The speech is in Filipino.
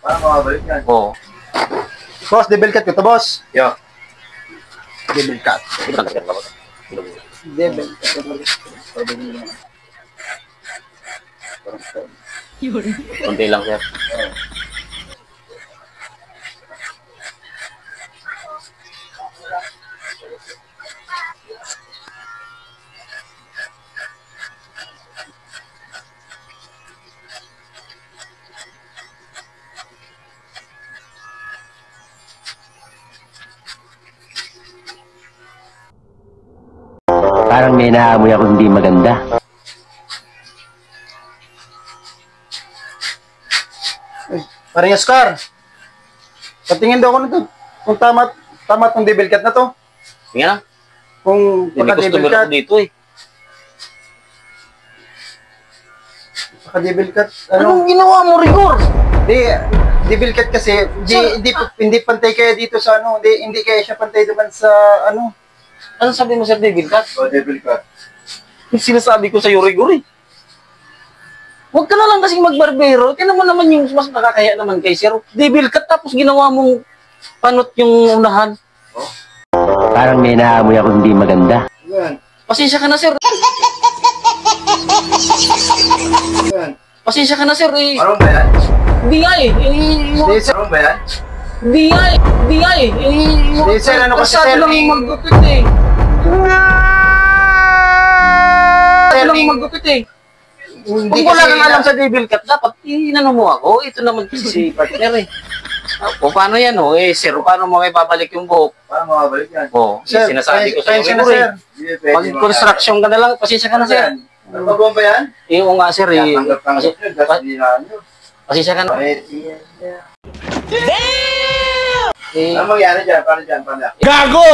Para makabalik yan. Oo. Boss, devil cut ko to, boss. Yo. Devil cut. Devil cut. Konti lang, sir. Parang may naamoy ako hindi maganda. Parang Oscar. Patingin daw ako nito. Kung tama tong devil cut na to. Tingnan na. Kung Hindi pagka devil customer cut. ako dito eh. Pagka devil cut. Anong ginawa mo, Rigor? Devil cut kasi hindi pantay kaya dito sa ano. Hindi kaya siya pantay naman sa ano. Ano sabi mo, Sir David Cat? O, devil cut. Yung sinasabi ko sa'yo, Rigor eh. Huwag ka na lang kasing magbarbero. Tinan mo naman yung mas nakakaya naman kay Sir. Devil Cut tapos ginawa mong panot yung unahan. Parang may naamoy ako hindi maganda. Yan. Pasensya ka na, Sir. Yan. Pasensya ka na, Sir. Eh, Marong ba yan? hindi nga eh. Marong ba yan? Hindi nga eh. Hindi nga eh. Hindi, Sir, ano kasi, masyado Sir, lang eh. maggupit eh. Masyado lang maggupit eh. Hindi Kung wala kasi kang alam sa Devil Cut, dapat inano mo ako. Ito naman kasi si partner eh. O paano yan o? Eh, Sir, paano mo kayo babalik yung buhok? Para makabalik yan. O, Sir, sinasabi ko sa pasensya na, Rigor sir. eh. Hindi, pwede Mag-construction ka na lang, pasensya ka na, Sir. Nagpabong ba yan? Eh, oo nga, Sir. Eh, Tanggap-tanggap yun. Tapos hindi na nyo. pasensya ka na. Damn! Eh, Ano mangyari dyan? Paano dyan? Paano? Gago!